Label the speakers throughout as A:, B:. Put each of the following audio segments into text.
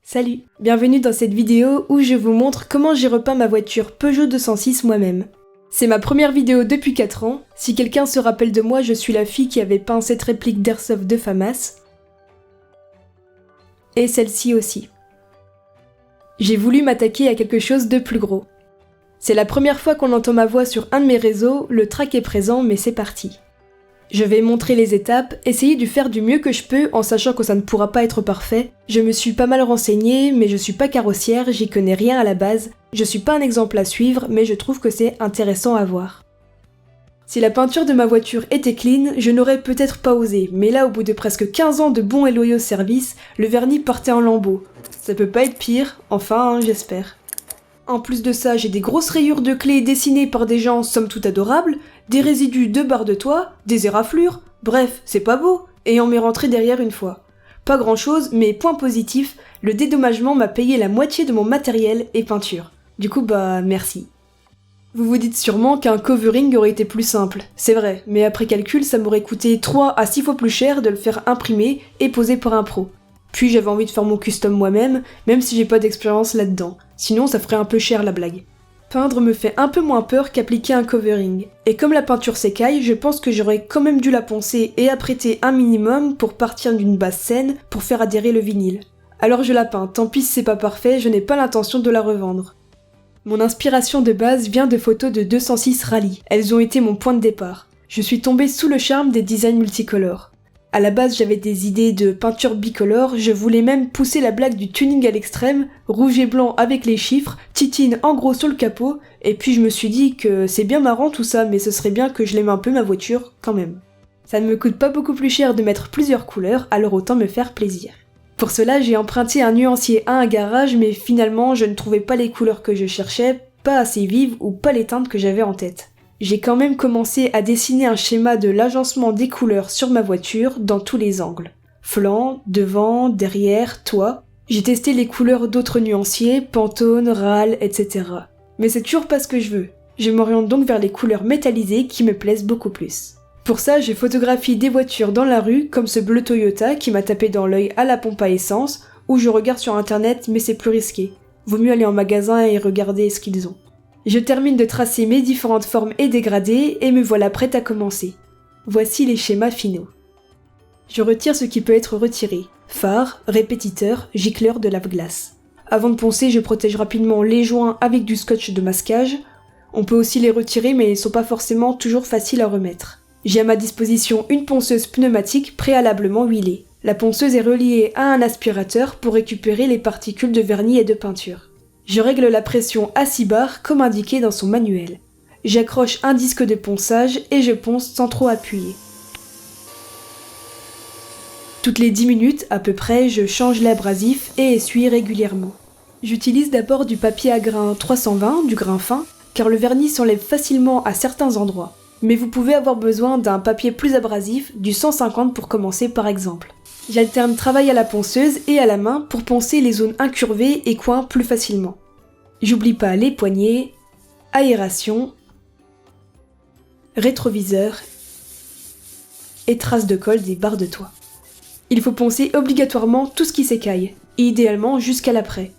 A: Salut, bienvenue dans cette vidéo où je vous montre comment j'ai repeint ma voiture Peugeot 206 moi-même. C'est ma première vidéo depuis 4 ans, si quelqu'un se rappelle de moi, je suis la fille qui avait peint cette réplique d'Airsoft de FAMAS. Et celle-ci aussi. J'ai voulu m'attaquer à quelque chose de plus gros. C'est la première fois qu'on entend ma voix sur un de mes réseaux, le track est présent mais c'est parti. Je vais montrer les étapes, essayer de faire du mieux que je peux en sachant que ça ne pourra pas être parfait. Je me suis pas mal renseignée, mais je suis pas carrossière, j'y connais rien à la base. Je suis pas un exemple à suivre, mais je trouve que c'est intéressant à voir. Si la peinture de ma voiture était clean, je n'aurais peut-être pas osé, mais là au bout de presque 15 ans de bons et loyaux services, le vernis partait en lambeaux. Ça peut pas être pire, enfin j'espère. En plus de ça, j'ai des grosses rayures de clés dessinées par des gens somme toute adorables, des résidus de barres de toit, des éraflures, bref, c'est pas beau, et on m'est rentré derrière une fois. Pas grand chose, mais point positif, le dédommagement m'a payé la moitié de mon matériel et peinture. Du coup merci. Vous vous dites sûrement qu'un covering aurait été plus simple, c'est vrai, mais après calcul ça m'aurait coûté 3 à 6 fois plus cher de le faire imprimer et poser par un pro. Puis j'avais envie de faire mon custom moi-même, même si j'ai pas d'expérience là-dedans, sinon ça ferait un peu cher la blague. Peindre me fait un peu moins peur qu'appliquer un covering, et comme la peinture s'écaille, je pense que j'aurais quand même dû la poncer et apprêter un minimum pour partir d'une base saine pour faire adhérer le vinyle. Alors je la peins, tant pis si c'est pas parfait, je n'ai pas l'intention de la revendre. Mon inspiration de base vient de photos de 206 Rally, elles ont été mon point de départ. Je suis tombée sous le charme des designs multicolores. À la base, j'avais des idées de peinture bicolore, je voulais même pousser la blague du tuning à l'extrême, rouge et blanc avec les chiffres, titine en gros sur le capot, et puis je me suis dit que c'est bien marrant tout ça, mais ce serait bien que je l'aime un peu ma voiture, quand même. Ça ne me coûte pas beaucoup plus cher de mettre plusieurs couleurs, alors autant me faire plaisir. Pour cela, j'ai emprunté un nuancier à un garage, mais finalement, je ne trouvais pas les couleurs que je cherchais, pas assez vives ou pas les teintes que j'avais en tête. J'ai quand même commencé à dessiner un schéma de l'agencement des couleurs sur ma voiture dans tous les angles. Flanc, devant, derrière, toit. J'ai testé les couleurs d'autres nuanciers, Pantone, RAL, etc. Mais c'est toujours pas ce que je veux. Je m'oriente donc vers les couleurs métallisées qui me plaisent beaucoup plus. Pour ça, j'ai photographié des voitures dans la rue, comme ce bleu Toyota qui m'a tapé dans l'œil à la pompe à essence, ou je regarde sur internet mais c'est plus risqué. Vaut mieux aller en magasin et regarder ce qu'ils ont. Je termine de tracer mes différentes formes et dégradés et me voilà prête à commencer. Voici les schémas finaux. Je retire ce qui peut être retiré. Phare, répétiteur, gicleur de lave-glace. Avant de poncer, je protège rapidement les joints avec du scotch de masquage. On peut aussi les retirer mais ils sont pas forcément toujours faciles à remettre. J'ai à ma disposition une ponceuse pneumatique préalablement huilée. La ponceuse est reliée à un aspirateur pour récupérer les particules de vernis et de peinture. Je règle la pression à 6 bars comme indiqué dans son manuel. J'accroche un disque de ponçage et je ponce sans trop appuyer. Toutes les 10 minutes à peu près, je change l'abrasif et essuie régulièrement. J'utilise d'abord du papier à grains 320, du grain fin, car le vernis s'enlève facilement à certains endroits. Mais vous pouvez avoir besoin d'un papier plus abrasif, du 150 pour commencer par exemple. J'alterne travail à la ponceuse et à la main pour poncer les zones incurvées et coins plus facilement. J'oublie pas les poignées, aération, rétroviseur et traces de colle des barres de toit. Il faut poncer obligatoirement tout ce qui s'écaille, et idéalement jusqu'à l'après.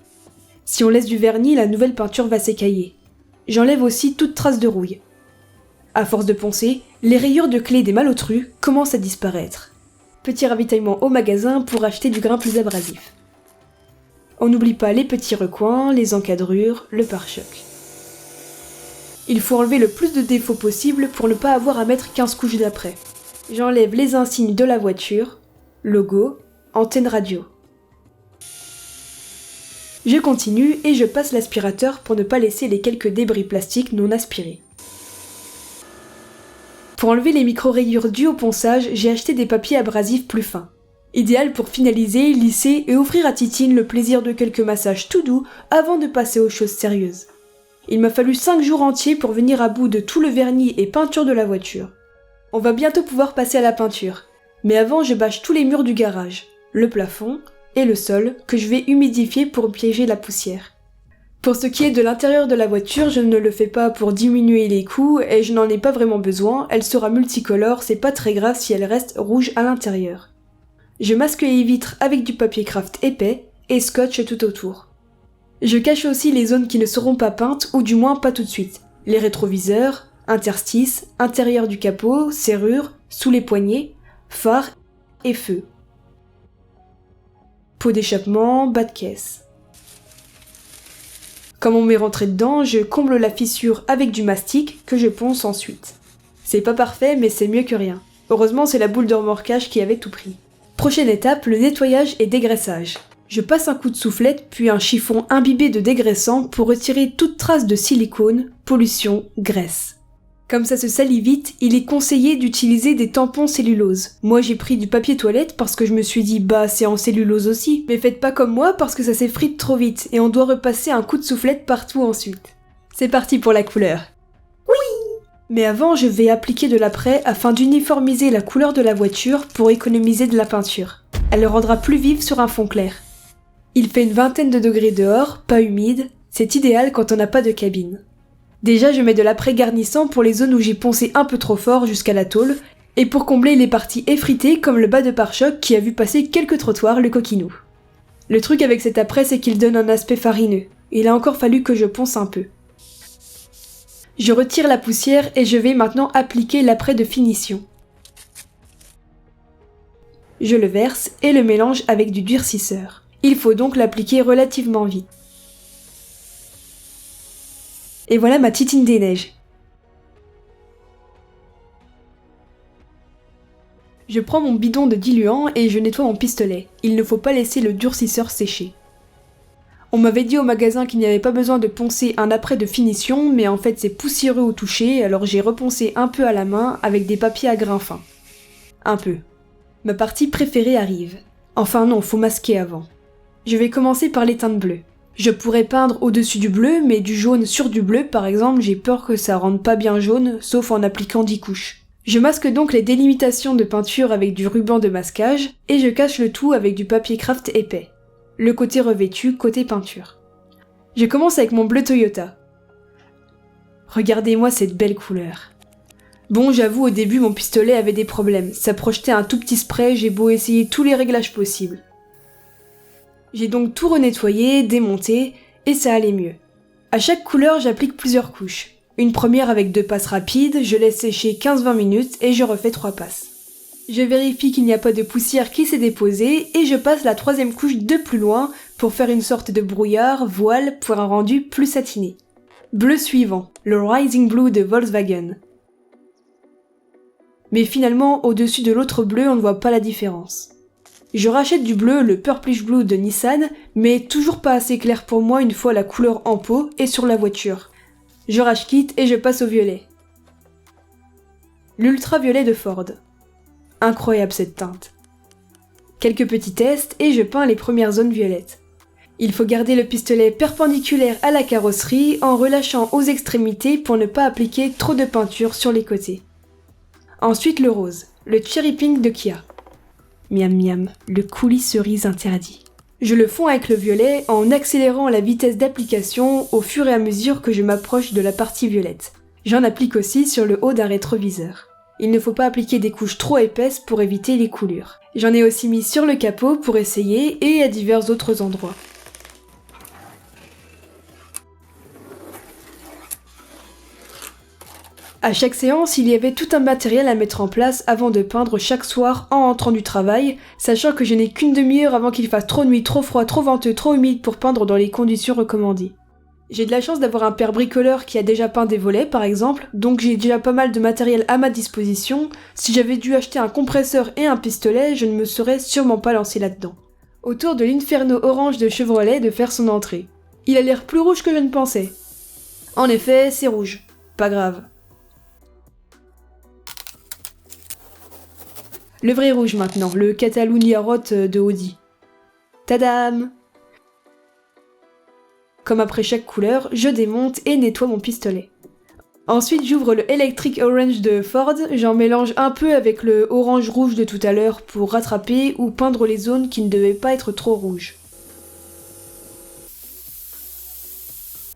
A: Si on laisse du vernis, la nouvelle peinture va s'écailler. J'enlève aussi toute trace de rouille. À force de poncer, les rayures de clés des malotrus commencent à disparaître. Petit ravitaillement au magasin pour acheter du grain plus abrasif. On n'oublie pas les petits recoins, les encadrures, le pare-choc. Il faut enlever le plus de défauts possible pour ne pas avoir à mettre 15 couches d'après. J'enlève les insignes de la voiture, logo, antenne radio. Je continue et je passe l'aspirateur pour ne pas laisser les quelques débris plastiques non aspirés. Pour enlever les micro-rayures dues au ponçage, j'ai acheté des papiers abrasifs plus fins. Idéal pour finaliser, lisser et offrir à Titine le plaisir de quelques massages tout doux avant de passer aux choses sérieuses. Il m'a fallu 5 jours entiers pour venir à bout de tout le vernis et peinture de la voiture. On va bientôt pouvoir passer à la peinture, mais avant je bâche tous les murs du garage, le plafond et le sol que je vais humidifier pour piéger la poussière. Pour ce qui est de l'intérieur de la voiture, je ne le fais pas pour diminuer les coûts et je n'en ai pas vraiment besoin, elle sera multicolore, c'est pas très grave si elle reste rouge à l'intérieur. Je masque les vitres avec du papier craft épais et scotch tout autour. Je cache aussi les zones qui ne seront pas peintes, ou du moins pas tout de suite. Les rétroviseurs, interstices, intérieur du capot, serrure, sous les poignées, phare et feu. Pot d'échappement, bas de caisse. Comme on m'est rentré dedans, je comble la fissure avec du mastic que je ponce ensuite. C'est pas parfait, mais c'est mieux que rien. Heureusement, c'est la boule de remorquage qui avait tout pris. Prochaine étape, le nettoyage et dégraissage. Je passe un coup de soufflette, puis un chiffon imbibé de dégraissant pour retirer toute trace de silicone, pollution, graisse. Comme ça se salit vite, il est conseillé d'utiliser des tampons cellulose. Moi j'ai pris du papier toilette parce que je me suis dit bah c'est en cellulose aussi, mais faites pas comme moi parce que ça s'effrite trop vite et on doit repasser un coup de soufflette partout ensuite. C'est parti pour la couleur. Oui! Mais avant je vais appliquer de l'après afin d'uniformiser la couleur de la voiture pour économiser de la peinture. Elle le rendra plus vive sur un fond clair. Il fait une vingtaine de degrés dehors, pas humide, c'est idéal quand on n'a pas de cabine. Déjà, je mets de l'après garnissant pour les zones où j'ai poncé un peu trop fort jusqu'à la tôle, et pour combler les parties effritées comme le bas de pare-choc qui a vu passer quelques trottoirs le coquinou. Le truc avec cet après, c'est qu'il donne un aspect farineux. Il a encore fallu que je ponce un peu. Je retire la poussière et je vais maintenant appliquer l'après de finition. Je le verse et le mélange avec du durcisseur. Il faut donc l'appliquer relativement vite. Et voilà ma titine des neiges. Je prends mon bidon de diluant et je nettoie mon pistolet. Il ne faut pas laisser le durcisseur sécher. On m'avait dit au magasin qu'il n'y avait pas besoin de poncer un après de finition, mais en fait c'est poussiéreux au toucher, alors j'ai reponcé un peu à la main avec des papiers à grains fins. Un peu. Ma partie préférée arrive. Enfin non, faut masquer avant. Je vais commencer par les teintes bleues. Je pourrais peindre au-dessus du bleu, mais du jaune sur du bleu, par exemple, j'ai peur que ça rende pas bien jaune, sauf en appliquant 10 couches. Je masque donc les délimitations de peinture avec du ruban de masquage, et je cache le tout avec du papier craft épais. Le côté revêtu, côté peinture. Je commence avec mon bleu Toyota. Regardez-moi cette belle couleur. Bon, j'avoue, au début, mon pistolet avait des problèmes. Ça projetait un tout petit spray, j'ai beau essayer tous les réglages possibles. J'ai donc tout renettoyé, démonté, et ça allait mieux. À chaque couleur, j'applique plusieurs couches. Une première avec 2 passes rapides, je laisse sécher 15-20 minutes et je refais 3 passes. Je vérifie qu'il n'y a pas de poussière qui s'est déposée et je passe la 3e couche de plus loin pour faire une sorte de brouillard, voile, pour un rendu plus satiné. Bleu suivant, le Rising Blue de Volkswagen. Mais finalement, au-dessus de l'autre bleu, on ne voit pas la différence. Je rachète du bleu, le Purplish Blue de Nissan, mais toujours pas assez clair pour moi une fois la couleur en pot et sur la voiture. Je rage quitte et je passe au violet. L'ultraviolet de Ford. Incroyable cette teinte. Quelques petits tests et je peins les premières zones violettes. Il faut garder le pistolet perpendiculaire à la carrosserie en relâchant aux extrémités pour ne pas appliquer trop de peinture sur les côtés. Ensuite le rose, le Cherry Pink de Kia. Miam miam, le coulis cerise interdit. Je le fonds avec le violet en accélérant la vitesse d'application au fur et à mesure que je m'approche de la partie violette. J'en applique aussi sur le haut d'un rétroviseur. Il ne faut pas appliquer des couches trop épaisses pour éviter les coulures. J'en ai aussi mis sur le capot pour essayer et à divers autres endroits. À chaque séance, il y avait tout un matériel à mettre en place avant de peindre chaque soir en rentrant du travail, sachant que je n'ai qu'une demi-heure avant qu'il fasse trop nuit, trop froid, trop venteux, trop humide pour peindre dans les conditions recommandées. J'ai de la chance d'avoir un père bricoleur qui a déjà peint des volets par exemple, donc j'ai déjà pas mal de matériel à ma disposition. Si j'avais dû acheter un compresseur et un pistolet, je ne me serais sûrement pas lancé là-dedans. Au tour de l'Inferno orange de Chevrolet de faire son entrée. Il a l'air plus rouge que je ne pensais. En effet, c'est rouge. Pas grave. Le vrai rouge maintenant, le Catalunya Rot de Audi. Tadam! Comme après chaque couleur, je démonte et nettoie mon pistolet. Ensuite, j'ouvre le Electric Orange de Ford, j'en mélange un peu avec le orange rouge de tout à l'heure pour rattraper ou peindre les zones qui ne devaient pas être trop rouges.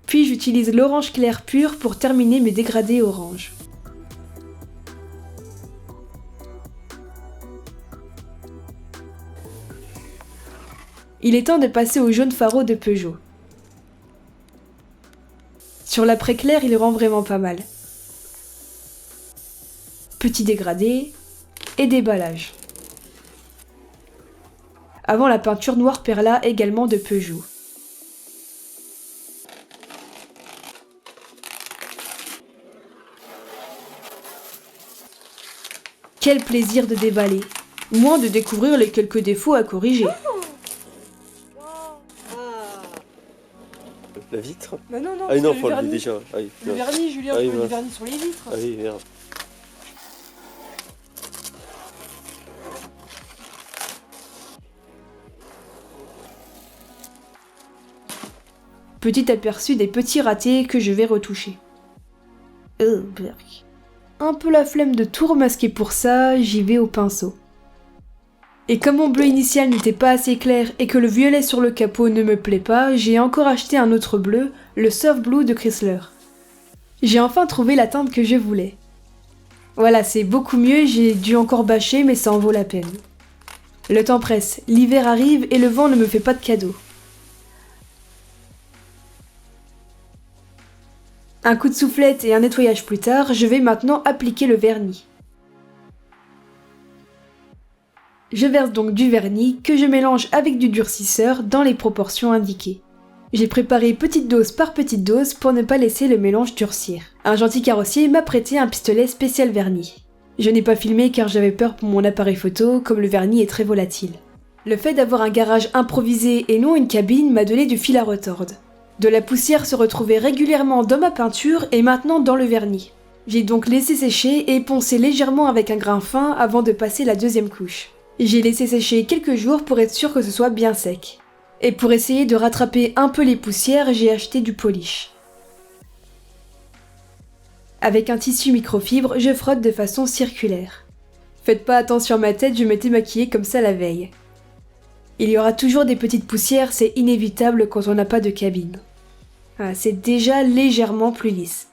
A: Puis j'utilise l'orange clair pur pour terminer mes dégradés orange. Il est temps de passer au jaune faro de Peugeot. Sur l'après clair, il rend vraiment pas mal. Petit dégradé et déballage. Avant la peinture noir perla également de Peugeot. Quel plaisir de déballer, moins de découvrir les quelques défauts à corriger.
B: La vitre?
A: Bah non,
B: Ah non, faut le déjà. Ah, oui,
A: le vernis, Julien,
B: oui,
A: le vernis sur les vitres.
B: Ah oui, merde.
A: Petit aperçu des petits ratés que je vais retoucher. Un peu la flemme de tout remasquer pour ça, j'y vais au pinceau. Et comme mon bleu initial n'était pas assez clair et que le violet sur le capot ne me plaît pas, j'ai encore acheté un autre bleu, le Surf Blue de Chrysler. J'ai enfin trouvé la teinte que je voulais. Voilà, c'est beaucoup mieux, j'ai dû encore bâcher mais ça en vaut la peine. Le temps presse, l'hiver arrive et le vent ne me fait pas de cadeau. Un coup de soufflette et un nettoyage plus tard, je vais maintenant appliquer le vernis. Je verse donc du vernis que je mélange avec du durcisseur dans les proportions indiquées. J'ai préparé petite dose par petite dose pour ne pas laisser le mélange durcir. Un gentil carrossier m'a prêté un pistolet spécial vernis. Je n'ai pas filmé car j'avais peur pour mon appareil photo comme le vernis est très volatile. Le fait d'avoir un garage improvisé et non une cabine m'a donné du fil à retordre. De la poussière se retrouvait régulièrement dans ma peinture et maintenant dans le vernis. J'ai donc laissé sécher et poncé légèrement avec un grain fin avant de passer la deuxième couche. J'ai laissé sécher quelques jours pour être sûr que ce soit bien sec. Et pour essayer de rattraper un peu les poussières, j'ai acheté du polish. Avec un tissu microfibre, je frotte de façon circulaire. Faites pas attention à ma tête, je m'étais maquillée comme ça la veille. Il y aura toujours des petites poussières, c'est inévitable quand on n'a pas de cabine. Ah, c'est déjà légèrement plus lisse.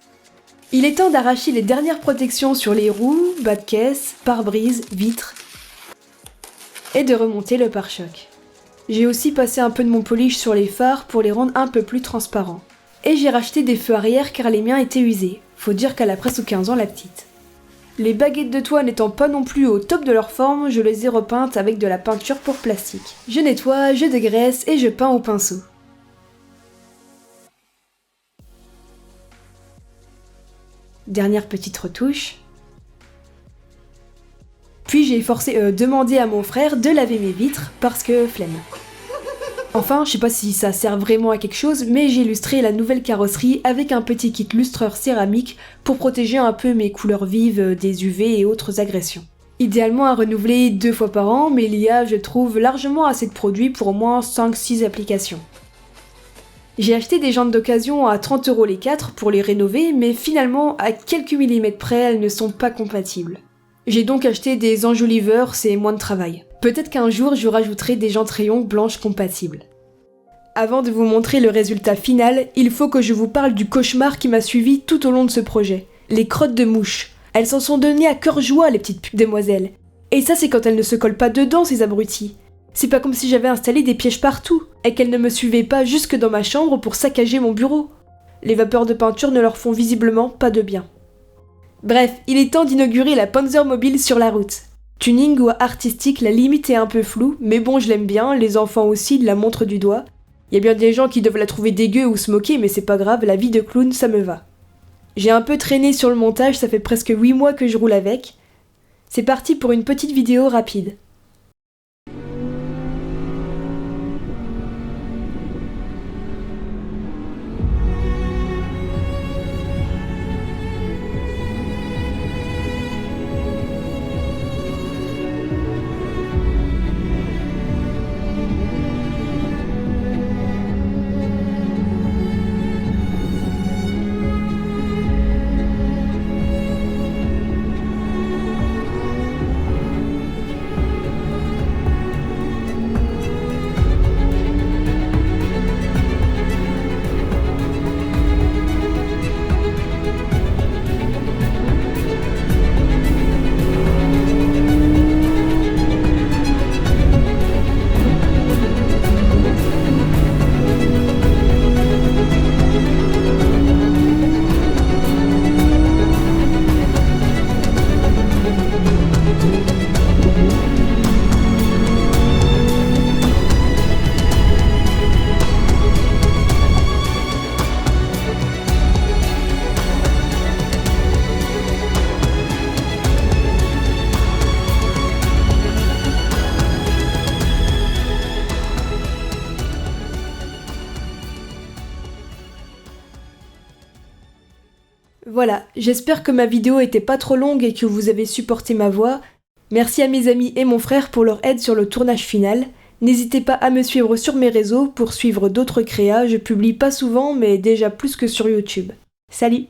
A: Il est temps d'arracher les dernières protections sur les roues, bas de caisse, pare-brise, vitres, et de remonter le pare-choc. J'ai aussi passé un peu de mon polish sur les phares pour les rendre un peu plus transparents. Et j'ai racheté des feux arrière car les miens étaient usés. Faut dire qu'elle a presque 15 ans la petite. Les baguettes de toit n'étant pas non plus au top de leur forme, je les ai repeintes avec de la peinture pour plastique. Je nettoie, je dégraisse et je peins au pinceau. Dernière petite retouche. Puis j'ai demandé à mon frère de laver mes vitres parce que flemme. Enfin, je sais pas si ça sert vraiment à quelque chose, mais j'ai illustré la nouvelle carrosserie avec un petit kit lustreur céramique pour protéger un peu mes couleurs vives des UV et autres agressions. Idéalement à renouveler 2 fois par an, mais il y a, je trouve, largement assez de produits pour au moins 5-6 applications. J'ai acheté des jantes d'occasion à 30€ les 4 pour les rénover, mais finalement, à quelques millimètres près, elles ne sont pas compatibles. J'ai donc acheté des enjoliveurs, c'est moins de travail. Peut-être qu'un jour, je rajouterai des jantes rayons blanches compatibles. Avant de vous montrer le résultat final, il faut que je vous parle du cauchemar qui m'a suivi tout au long de ce projet. Les crottes de mouches. Elles s'en sont données à cœur joie, les petites demoiselles. Et ça, c'est quand elles ne se collent pas dedans, ces abrutis. C'est pas comme si j'avais installé des pièges partout, et qu'elles ne me suivaient pas jusque dans ma chambre pour saccager mon bureau. Les vapeurs de peinture ne leur font visiblement pas de bien. Bref, il est temps d'inaugurer la Panzer mobile sur la route. Tuning ou artistique, la limite est un peu floue, mais bon, je l'aime bien, les enfants aussi la montrent du doigt. Il y a bien des gens qui doivent la trouver dégueu ou se moquer, mais c'est pas grave, la vie de clown, ça me va. J'ai un peu traîné sur le montage, ça fait presque 8 mois que je roule avec. C'est parti pour une petite vidéo rapide. Voilà, j'espère que ma vidéo était pas trop longue et que vous avez supporté ma voix. Merci à mes amis et mon frère pour leur aide sur le tournage final. N'hésitez pas à me suivre sur mes réseaux pour suivre d'autres créas, je publie pas souvent mais déjà plus que sur YouTube. Salut!